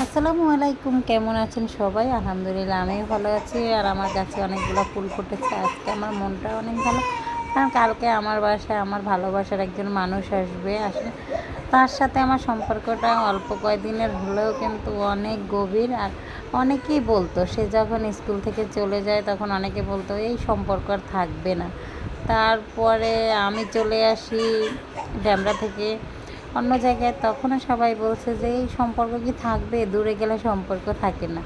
আসসালামু আলাইকুম, কেমন আছেন সবাই? আলহামদুলিল্লাহ আমিও ভালো আছি। আর আমার কাছে অনেকগুলো ফুল ফুটেছে। আজকে আমার মনটা অনেক ভালো, কারণ কালকে আমার বাসায় আমার ভালোবাসার একজন মানুষ আসবে। আসলে তার সাথে আমার সম্পর্কটা অল্প কয়েকদিনের হলেও কিন্তু অনেক গভীর। আর অনেকেই বলতো, সে যখন স্কুল থেকে চলে যায় তখন অনেকে বলতো এই সম্পর্ক আর থাকবে না। তারপরে আমি চলে আসি ড্যামরা থেকে অন্য জায়গায়, তখনও সবাই বলছে যে এই সম্পর্ক কি থাকবে, দূরে গেলে সম্পর্ক থাকে না।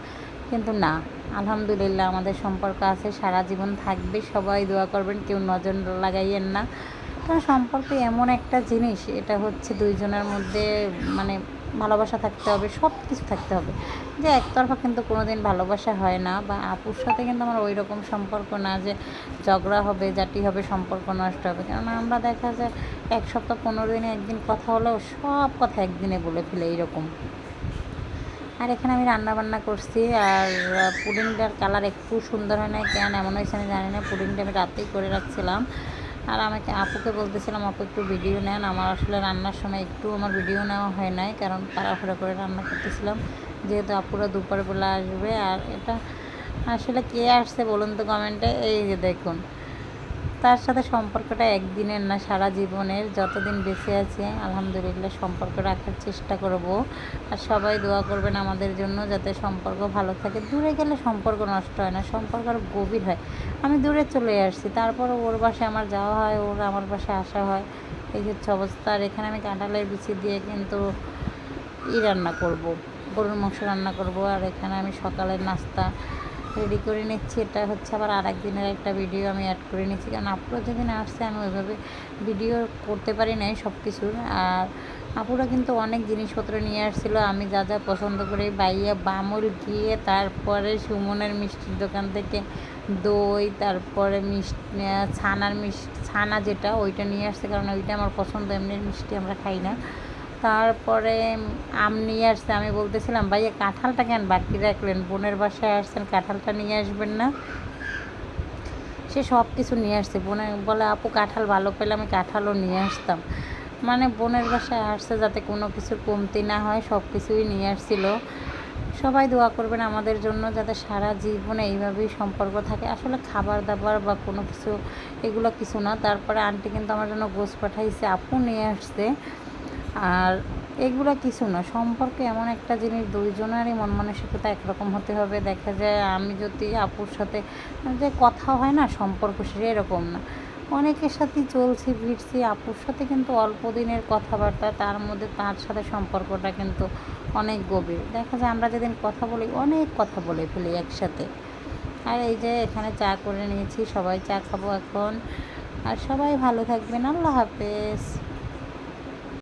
কিন্তু না, আলহামদুলিল্লাহ আমাদের সম্পর্ক আছে, সারা জীবন থাকবে। সবাই দোয়া করবেন, কেউ নজর লাগাইয়েন না। কারণ সম্পর্ক এমন একটা জিনিস, এটা হচ্ছে দুইজনের মধ্যে মানে ভালোবাসা থাকতে হবে, সব কিছু থাকতে হবে। যে একতরফা কিন্তু কোনো দিন ভালোবাসা হয় না। বা আপুর সাথে কিন্তু আমার ওই রকম সম্পর্ক না যে ঝগড়া হবে, জাতি হবে, সম্পর্ক নষ্ট হবে। কেননা আমরা দেখা যায় 1 সপ্তাহ 15 দিনে একদিন কথা হলেও সব কথা একদিনে বলে ফেলে এইরকম। আর এখানে আমি রান্না বান্না করছি। আর পুডিংটার কালার একটু সুন্দর হয় না, কেন এমন হয়েছে আমি জানি না। পুডিংটা আমি রাতেই করে রাখছিলাম। আর আমাকে আপুকে বলতেছিলাম, আপু একটু ভিডিও নেন। আমার আসলে রান্নার সময় একটু আমার ভিডিও নেওয়া হয় নাই, কারণ তাড়াহুড়ো করে রান্না করতেছিলাম, যেহেতু আপুরা দুপুরবেলা আসবে। আর এটা আসলে কে আসছে বলুন তো কমেন্টে। এই যে দেখুন, তার সাথে সম্পর্কটা একদিনের না, সারা জীবনের। যতদিন বেঁচে আছে আলহামদুলিল্লাহ সম্পর্ক রাখার চেষ্টা করব। আর সবাই দোয়া করবেন আমাদের জন্য, যাতে সম্পর্ক ভালো থাকে। দূরে গেলে সম্পর্ক নষ্ট হয় না, সম্পর্ক আরও গভীর হয়। আমি দূরে চলে আসছি, তারপরও ওর বাসায় আমার যাওয়া হয়, ওর আমার বাসায় আসা হয়। এই হচ্ছে অবস্থা। আর এখানে আমি কাঁঠালের বিচি দিয়ে কিন্তু রান্না করব, গরুর মাংস রান্না করব। আর এখানে আমি সকালের নাস্তা রেডি করে নিচ্ছি। এটা হচ্ছে আবার আর একদিনের একটা ভিডিও আমি অ্যাড করে নিচ্ছি, কারণ আপুরা যেদিন আসছে আমি ওইভাবে ভিডিও করতে পারি নাই সব কিছুর। আর আপুরা কিন্তু অনেক জিনিসপত্র নিয়ে আসছিলো, আমি যা যা পছন্দ করি, বাইয়া বামুল গিয়ে, তারপরে সুমনের মিষ্টির দোকান থেকে দই, তারপরে মিষ্টি ছানা যেটা ওইটা নিয়ে আসছে, কারণ ওইটা আমার পছন্দ। এমনি মিষ্টি আমরা খাই না। তারপরে আম নিয়ে আসছে। আমি বলতেছিলাম, ভাইয়া কাঁঠালটা কেন বাকি রাখলেন, বোনের বাসায় আসছেন, কাঁঠালটা নিয়ে আসবেন না? সে সব কিছু নিয়ে আসছে। বোনে বলে, আপু কাঁঠাল ভালো পেলে আমি কাঁঠালও নিয়ে আসতাম। মানে বোনের বাসায় আসছে যাতে কোনো কিছুর কমতি না হয়, সব কিছুই নিয়ে আসছিল। সবাই দোয়া করবেন আমাদের জন্য, যাতে সারা জীবনে এইভাবেই সম্পর্ক থাকে। আসলে খাবার দাবার বা কোনো কিছু এগুলো কিছু না। তারপরে আন্টি কিন্তু আমার জন্য গোশ পাঠাইছে, আপু নিয়ে আসছে। আর এগুলো কিছু না, সম্পর্কে এমন একটা জিনিস, দুইজনেরই মন মানসিকতা একরকম হতে হবে। দেখা যায় আমি যদি আপুর সাথে যে কথা হয় না সম্পর্ক সেরকম না, অনেকের সাথেই চলছি ফিরছি, আপুর সাথে কিন্তু অল্প দিনের কথাবার্তা, তার মধ্যে তার সাথে সম্পর্কটা কিন্তু অনেক গভীর। দেখা যায় আমরা যেদিন কথা বলি অনেক কথা বলে ফেলি একসাথে। আর এই যে এখানে চা করে নিয়েছি, সবাই চা খাবো এখন। আর সবাই ভালো থাকবেন, আল্লাহ হাফেজ।